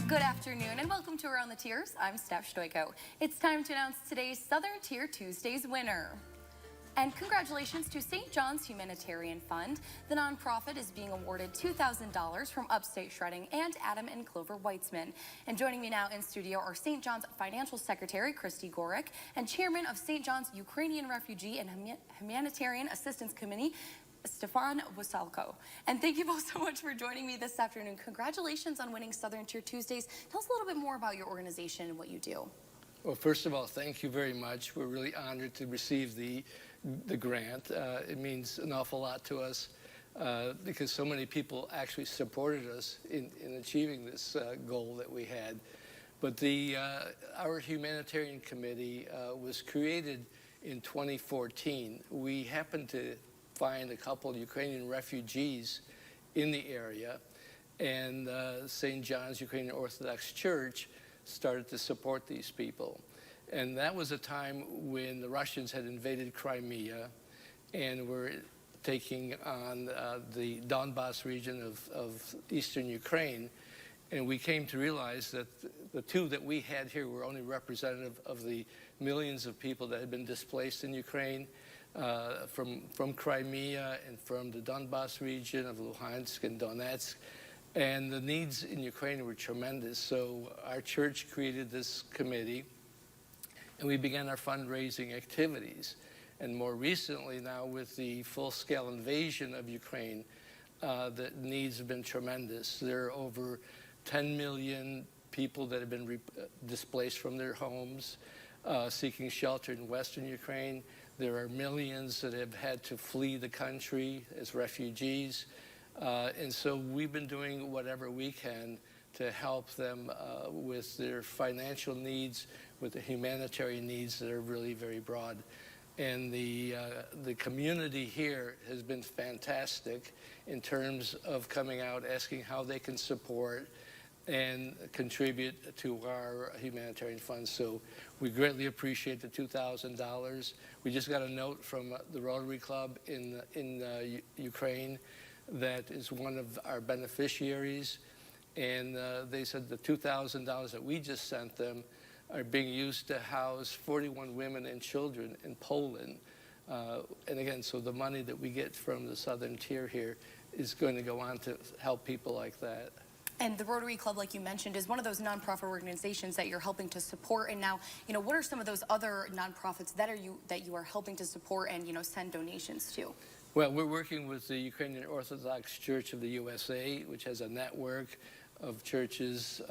Good afternoon and welcome to Around the Tiers. I'm Steph Stoiko. It's time to announce today's Southern Tier Tuesdays winner. And congratulations to St. John's Humanitarian Fund. The nonprofit is being awarded $2,000 from Upstate Shredding and Adam and Clover Weitzman. And joining me now in studio are St. John's Financial Secretary Christy Gorick and Chairman of St. John's Ukrainian Refugee and Humanitarian Assistance Committee, Stefan Wasalko. And thank you both so much for joining me this afternoon. Congratulations on winning Southern Tier Tuesdays. Tell us a little bit more about your organization and what you do. Well, first of all, thank you very much. We're really honored to receive the grant. It means an awful lot to us because so many people actually supported us in achieving this goal that we had. But our humanitarian committee was created in 2014. We happened to find a couple of Ukrainian refugees in the area, and St. John's Ukrainian Orthodox Church started to support these people. And that was a time when the Russians had invaded Crimea and were taking on the Donbas region of eastern Ukraine. And we came to realize that the two that we had here were only representative of the millions of people that had been displaced in Ukraine from Crimea and from the Donbas region of Luhansk and Donetsk. And the needs in Ukraine were tremendous. So our church created this committee, and we began our fundraising activities. And more recently now, with the full-scale invasion of Ukraine, the needs have been tremendous. There are over 10 million people that have been displaced from their homes, seeking shelter in Western Ukraine. There are millions that have had to flee the country as refugees. And so we've been doing whatever we can to help them with their financial needs, with the humanitarian needs that are really very broad. And the community here has been fantastic in terms of coming out, asking how they can support and contribute to our humanitarian funds. So we greatly appreciate the $2,000. We just got a note from the Rotary Club in Ukraine that is one of our beneficiaries. And they said the $2,000 that we just sent them are being used to house 41 women and children in Poland. And again, so the money that we get from the Southern Tier here is going to go on to help people like that. And the Rotary Club, like you mentioned, is one of those nonprofit organizations that you're helping to support. And now, what are some of those other nonprofits that you are helping to support and send donations to? Well, we're working with the Ukrainian Orthodox Church of the USA, which has a network of churches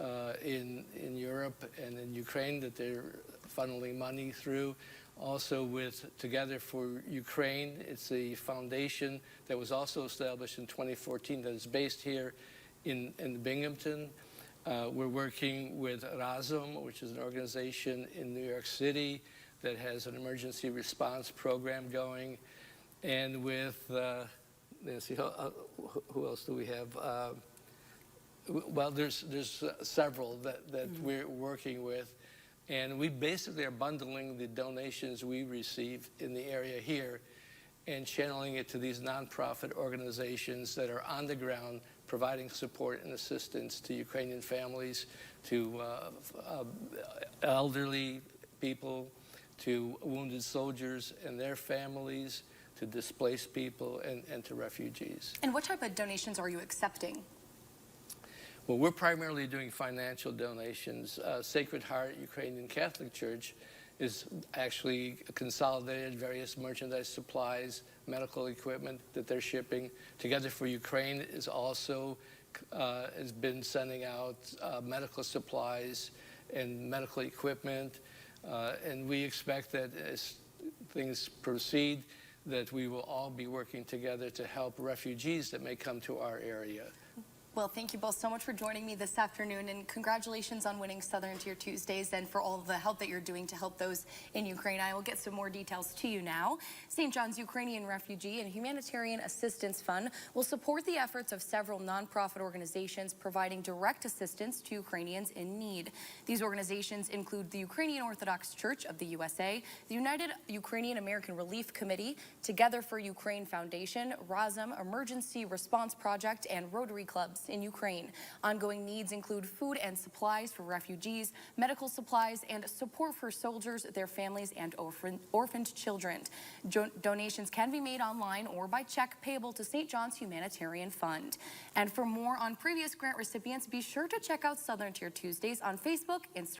in Europe and in Ukraine that they're funneling money through. Also with Together for Ukraine, it's a foundation that was also established in 2014 that is based here in Binghamton. We're working with Razum, which is an organization in New York City that has an emergency response program going. And with, let's see, who else do we have? Well, there's several that we're working with. And we basically are bundling the donations we receive in the area here and channeling it to these nonprofit organizations that are on the ground providing support and assistance to Ukrainian families, to elderly people, to wounded soldiers and their families, to displaced people, and to refugees. And what type of donations are you accepting? Well, we're primarily doing financial donations. Sacred Heart Ukrainian Catholic Church is actually consolidated various merchandise supplies, medical equipment that they're shipping. Together for Ukraine is also has been sending out medical supplies and medical equipment. And we expect that as things proceed, that we will all be working together to help refugees that may come to our area. Well, thank you both so much for joining me this afternoon, and congratulations on winning Southern Tier Tuesdays and for all the help that you're doing to help those in Ukraine. I will get some more details to you now. St. John's Ukrainian Refugee and Humanitarian Assistance Fund will support the efforts of several nonprofit organizations providing direct assistance to Ukrainians in need. These organizations include the Ukrainian Orthodox Church of the USA, the United Ukrainian American Relief Committee, Together for Ukraine Foundation, Razum Emergency Response Project, and Rotary Clubs. conflict in Ukraine. Ongoing needs include food and supplies for refugees, medical supplies, and support for soldiers, their families, and orphaned children. Donations can be made online or by check payable to St. John's Humanitarian Fund. And for more on previous grant recipients, be sure to check out Southern Tier Tuesdays on Facebook, Instagram,